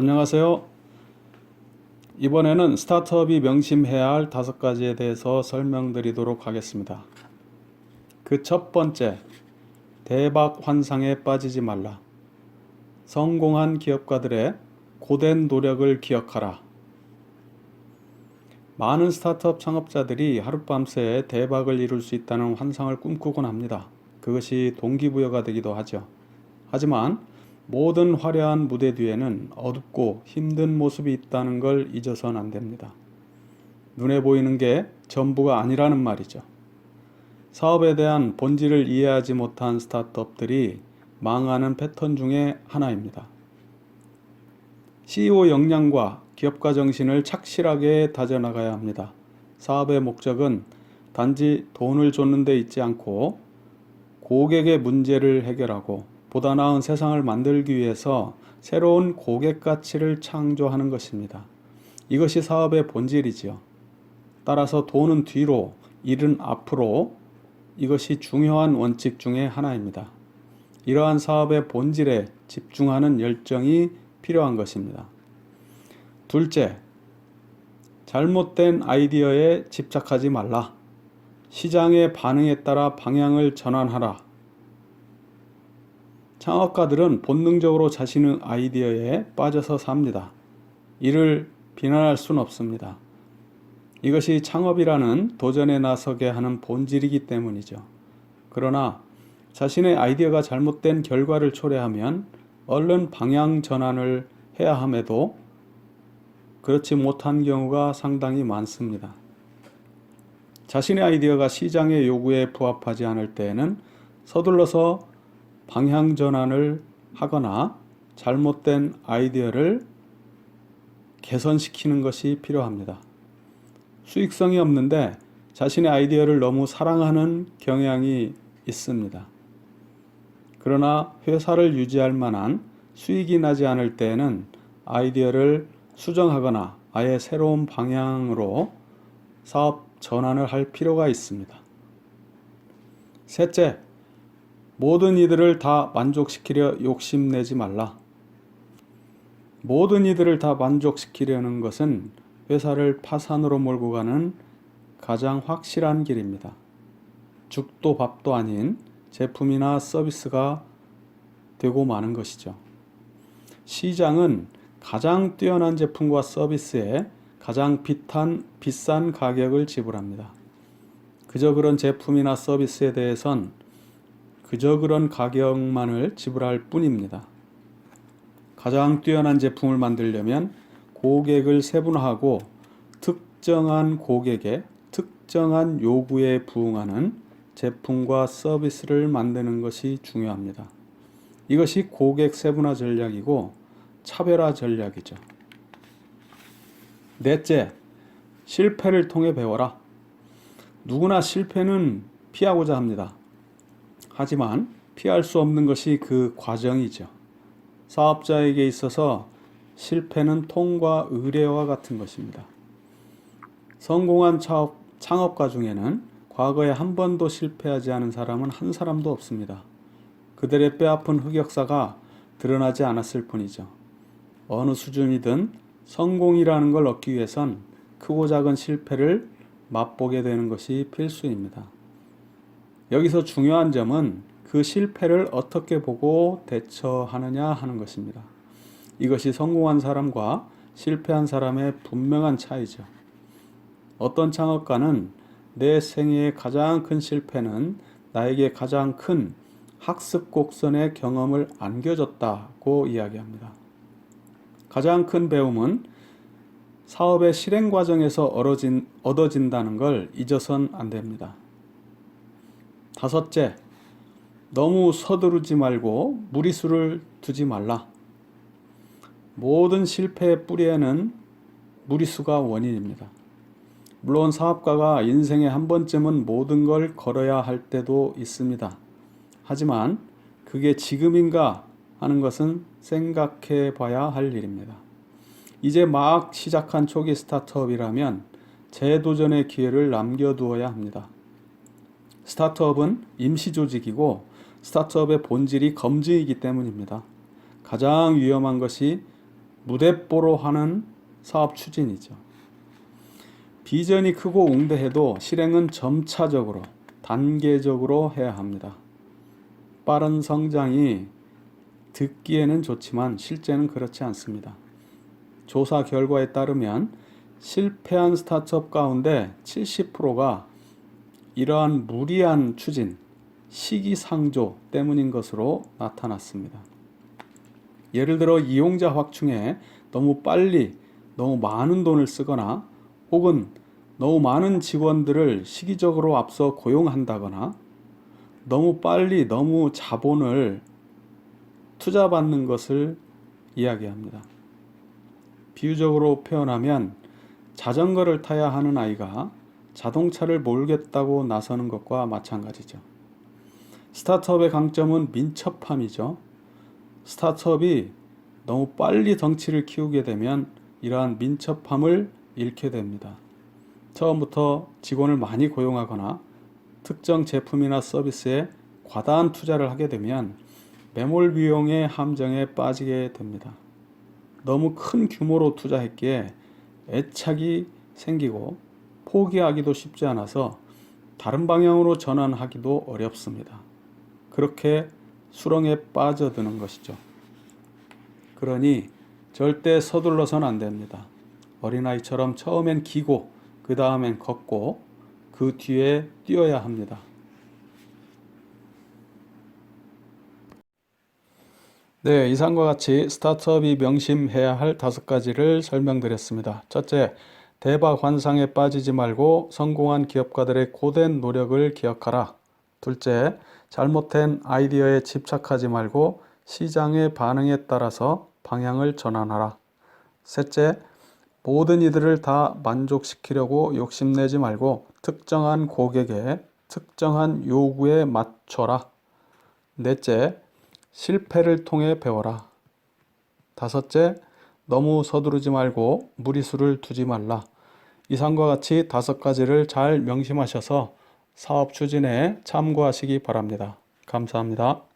안녕하세요. 이번에는 스타트업이 명심해야 할 5가지에 대해서 설명드리도록 하겠습니다. 그 첫 번째, 대박 환상에 빠지지 말라. 성공한 기업가들의 고된 노력을 기억하라. 많은 스타트업 창업자들이 하룻밤새 대박을 이룰 수 있다는 환상을 꿈꾸곤 합니다. 그것이 동기부여가 되기도 하죠. 하지만 모든 화려한 무대 뒤에는 어둡고 힘든 모습이 있다는 걸 잊어서는 안 됩니다. 눈에 보이는 게 전부가 아니라는 말이죠. 사업에 대한 본질을 이해하지 못한 스타트업들이 망하는 패턴 중에 하나입니다. CEO 역량과 기업가 정신을 착실하게 다져나가야 합니다. 사업의 목적은 단지 돈을 쫓는 데 있지 않고 고객의 문제를 해결하고 보다 나은 세상을 만들기 위해서 새로운 고객 가치를 창조하는 것입니다. 이것이 사업의 본질이지요. 따라서 돈은 뒤로, 일은 앞으로, 이것이 중요한 원칙 중에 하나입니다. 이러한 사업의 본질에 집중하는 열정이 필요한 것입니다. 둘째, 잘못된 아이디어에 집착하지 말라. 시장의 반응에 따라 방향을 전환하라. 창업가들은 본능적으로 자신의 아이디어에 빠져서 삽니다. 이를 비난할 수는 없습니다. 이것이 창업이라는 도전에 나서게 하는 본질이기 때문이죠. 그러나 자신의 아이디어가 잘못된 결과를 초래하면 얼른 방향 전환을 해야 함에도 그렇지 못한 경우가 상당히 많습니다. 자신의 아이디어가 시장의 요구에 부합하지 않을 때에는 서둘러서 방향 전환을 하거나 잘못된 아이디어를 개선시키는 것이 필요합니다. 수익성이 없는데 자신의 아이디어를 너무 사랑하는 경향이 있습니다. 그러나 회사를 유지할 만한 수익이 나지 않을 때에는 아이디어를 수정하거나 아예 새로운 방향으로 사업 전환을 할 필요가 있습니다. 셋째, 모든 이들을 다 만족시키려 욕심내지 말라. 모든 이들을 다 만족시키려는 것은 회사를 파산으로 몰고 가는 가장 확실한 길입니다. 죽도 밥도 아닌 제품이나 서비스가 되고 마는 것이죠. 시장은 가장 뛰어난 제품과 서비스에 가장 비싼 가격을 지불합니다. 그저 그런 제품이나 서비스에 대해선 그저 그런 가격만을 지불할 뿐입니다. 가장 뛰어난 제품을 만들려면 고객을 세분화하고 특정한 고객의 특정한 요구에 부응하는 제품과 서비스를 만드는 것이 중요합니다. 이것이 고객 세분화 전략이고 차별화 전략이죠. 넷째, 실패를 통해 배워라. 누구나 실패는 피하고자 합니다. 하지만 피할 수 없는 것이 그 과정이죠. 사업자에게 있어서 실패는 통과 의례와 같은 것입니다. 성공한 창업가 중에는 과거에 한 번도 실패하지 않은 사람은 한 사람도 없습니다. 그들의 뼈아픈 흑역사가 드러나지 않았을 뿐이죠. 어느 수준이든 성공이라는 걸 얻기 위해선 크고 작은 실패를 맛보게 되는 것이 필수입니다. 여기서 중요한 점은 그 실패를 어떻게 보고 대처하느냐 하는 것입니다. 이것이 성공한 사람과 실패한 사람의 분명한 차이죠. 어떤 창업가는 내 생애의 가장 큰 실패는 나에게 가장 큰 학습 곡선의 경험을 안겨줬다고 이야기합니다. 가장 큰 배움은 사업의 실행 과정에서 얻어진다는 걸 잊어선 안 됩니다. 다섯째, 너무 서두르지 말고 무리수를 두지 말라. 모든 실패의 뿌리에는 무리수가 원인입니다. 물론 사업가가 인생에 한 번쯤은 모든 걸 걸어야 할 때도 있습니다. 하지만 그게 지금인가 하는 것은 생각해 봐야 할 일입니다. 이제 막 시작한 초기 스타트업이라면 재도전의 기회를 남겨두어야 합니다. 스타트업은 임시조직이고 스타트업의 본질이 검증이기 때문입니다. 가장 위험한 것이 무대뽀로 하는 사업 추진이죠. 비전이 크고 웅대해도 실행은 점차적으로, 단계적으로 해야 합니다. 빠른 성장이 듣기에는 좋지만 실제는 그렇지 않습니다. 조사 결과에 따르면 실패한 스타트업 가운데 70%가 이러한 무리한 추진, 시기상조 때문인 것으로 나타났습니다. 예를 들어 이용자 확충에 너무 빨리 너무 많은 돈을 쓰거나 혹은 너무 많은 직원들을 시기적으로 앞서 고용한다거나 너무 빨리 너무 자본을 투자받는 것을 이야기합니다. 비유적으로 표현하면 자전거를 타야 하는 아이가 자동차를 몰겠다고 나서는 것과 마찬가지죠. 스타트업의 강점은 민첩함이죠. 스타트업이 너무 빨리 덩치를 키우게 되면 이러한 민첩함을 잃게 됩니다. 처음부터 직원을 많이 고용하거나 특정 제품이나 서비스에 과다한 투자를 하게 되면 매몰 비용의 함정에 빠지게 됩니다. 너무 큰 규모로 투자했기에 애착이 생기고 포기하기도 쉽지 않아서 다른 방향으로 전환하기도 어렵습니다. 그렇게 수렁에 빠져드는 것이죠. 그러니 절대 서둘러선 안 됩니다. 어린아이처럼 처음엔 기고 그 다음엔 걷고 그 뒤에 뛰어야 합니다. 네, 이상과 같이 스타트업이 명심해야 할 5가지를 설명드렸습니다. 첫째, 대박 환상에 빠지지 말고 성공한 기업가들의 고된 노력을 기억하라. 둘째, 잘못된 아이디어에 집착하지 말고 시장의 반응에 따라서 방향을 전환하라. 셋째, 모든 이들을 다 만족시키려고 욕심내지 말고 특정한 고객의 특정한 요구에 맞춰라. 넷째, 실패를 통해 배워라. 다섯째, 너무 서두르지 말고 무리수를 두지 말라. 이상과 같이 5가지를 잘 명심하셔서 사업 추진에 참고하시기 바랍니다. 감사합니다.